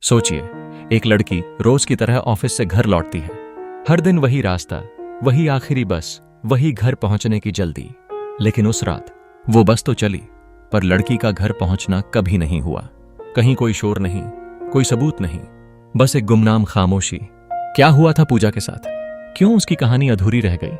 सोचिए, एक लड़की रोज की तरह ऑफिस से घर लौटती है। हर दिन वही रास्ता, वही आखिरी बस, वही घर पहुंचने की जल्दी। लेकिन उस रात वो बस तो चली, पर लड़की का घर पहुंचना कभी नहीं हुआ। कहीं कोई शोर नहीं, कोई सबूत नहीं, बस एक गुमनाम खामोशी। क्या हुआ था पूजा के साथ? क्यों उसकी कहानी अधूरी रह गई?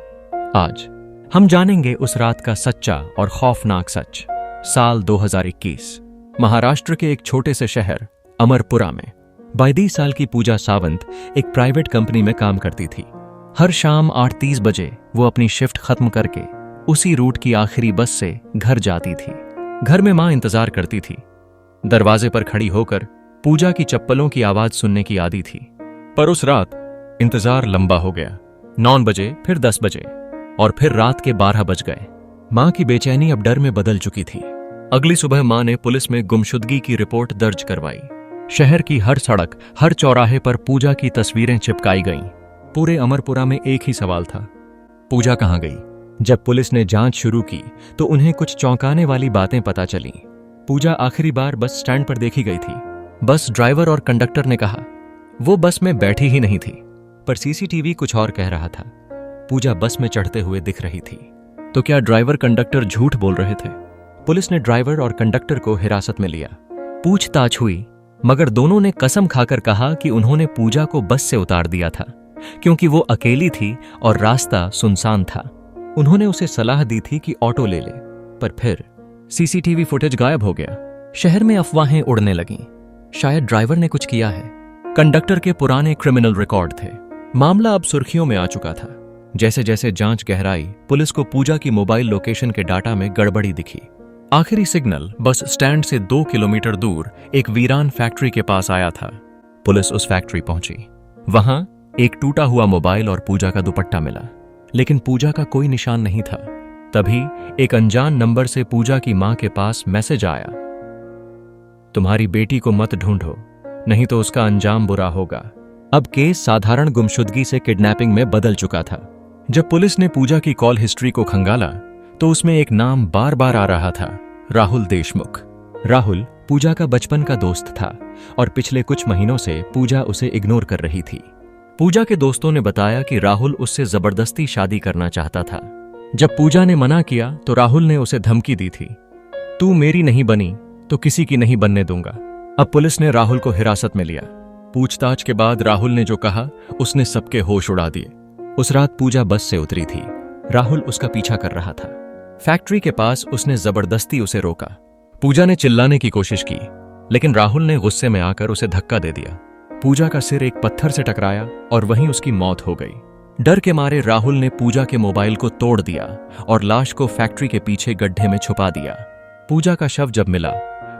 आज हम जानेंगे उस रात का सच्चा और खौफनाक सच। साल 2021, महाराष्ट्र के एक छोटे से शहर अमरपुरा में 22 साल की पूजा सावंत एक प्राइवेट कंपनी में काम करती थी। हर शाम 8:30 बजे वो अपनी शिफ्ट खत्म करके उसी रूट की आखिरी बस से घर जाती थी। घर में मां इंतजार करती थी। दरवाजे पर खड़ी होकर पूजा की चप्पलों की आवाज सुनने की आदी थी। पर उस रात इंतजार लंबा हो गया। 9 बजे, फिर 10 बजे और फिर रात के 12 बज गए। मां की बेचैनी अब डर में बदल चुकी थी। अगली सुबह मां ने पुलिस में गुमशुदगी की रिपोर्ट दर्ज करवाई। शहर की हर सड़क, हर चौराहे पर पूजा की तस्वीरें चिपकाई गईं। पूरे अमरपुरा में एक ही सवाल था, पूजा कहां गई? जब पुलिस ने जांच शुरू की तो उन्हें कुछ चौंकाने वाली बातें पता चलीं। पूजा आखिरी बार बस स्टैंड पर देखी गई थी। बस ड्राइवर और कंडक्टर ने कहा वो बस में बैठी ही नहीं थी, पर सीसीटीवी कुछ और कह रहा था। पूजा बस में चढ़ते हुए दिख रही थी। तो क्या ड्राइवर कंडक्टर झूठ बोल रहे थे? पुलिस ने ड्राइवर और कंडक्टर को हिरासत में लिया। पूछताछ हुई, मगर दोनों ने कसम खाकर कहा कि उन्होंने पूजा को बस से उतार दिया था, क्योंकि वो अकेली थी और रास्ता सुनसान था। उन्होंने उसे सलाह दी थी कि ऑटो ले ले, पर फिर सीसीटीवी फुटेज गायब हो गया। शहर में अफवाहें उड़ने लगीं। शायद ड्राइवर ने कुछ किया है। कंडक्टर के पुराने क्रिमिनल रिकॉर्ड थे। मामला अब सुर्खियों में आ चुका था। जैसे जैसे जांच गहराई, पुलिस को पूजा की मोबाइल लोकेशन के डाटा में गड़बड़ी दिखी। आखिरी सिग्नल बस स्टैंड से 2 किलोमीटर दूर एक वीरान फैक्ट्री के पास आया था। पुलिस उस फैक्ट्री पहुंची। वहां एक टूटा हुआ मोबाइल और पूजा का दुपट्टा मिला, लेकिन पूजा का कोई निशान नहीं था। तभी एक अनजान नंबर से पूजा की मां के पास मैसेज आया, तुम्हारी बेटी को मत ढूंढो, नहीं तो उसका अंजाम बुरा होगा। अब केस साधारण गुमशुदगी से किडनैपिंग में बदल चुका था। जब पुलिस ने पूजा की कॉल हिस्ट्री को खंगाला तो उसमें एक नाम बार बार आ रहा था, राहुल देशमुख। राहुल पूजा का बचपन का दोस्त था और पिछले कुछ महीनों से पूजा उसे इग्नोर कर रही थी। पूजा के दोस्तों ने बताया कि राहुल उससे जबरदस्ती शादी करना चाहता था। जब पूजा ने मना किया तो राहुल ने उसे धमकी दी थी, तू मेरी नहीं बनी तो किसी की नहीं बनने दूंगा। अब पुलिस ने राहुल को हिरासत में लिया। पूछताछ के बाद राहुल ने जो कहा उसने सबके होश उड़ा दिए। उस रात पूजा बस से उतरी थी। राहुल उसका पीछा कर रहा था। फैक्ट्री के पास उसने जबरदस्ती उसे रोका। पूजा ने चिल्लाने की कोशिश की, लेकिन राहुल ने गुस्से में आकर उसे धक्का दे दिया। पूजा का सिर एक पत्थर से टकराया और वहीं उसकी मौत हो गई। डर के मारे राहुल ने पूजा के मोबाइल को तोड़ दिया और लाश को फैक्ट्री के पीछे गड्ढे में छुपा दिया। पूजा का शव जब मिला,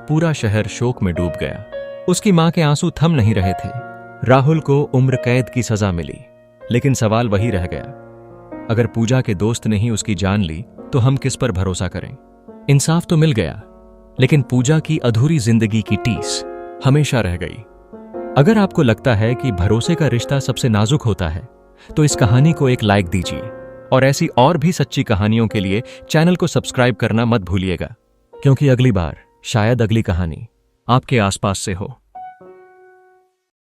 पूरा शहर शोक में डूब गया। उसकी मां के आंसू थम नहीं रहे थे। राहुल को उम्र कैद की सजा मिली, लेकिन सवाल वही रह गया, अगर पूजा के दोस्त ने ही उसकी जान ली तो हम किस पर भरोसा करें? इंसाफ तो मिल गया, लेकिन पूजा की अधूरी जिंदगी की टीस हमेशा रह गई। अगर आपको लगता है कि भरोसे का रिश्ता सबसे नाजुक होता है, तो इस कहानी को एक लाइक दीजिए और ऐसी और भी सच्ची कहानियों के लिए चैनल को सब्सक्राइब करना मत भूलिएगा, क्योंकि अगली बार शायद अगली कहानी आपके आसपास से हो।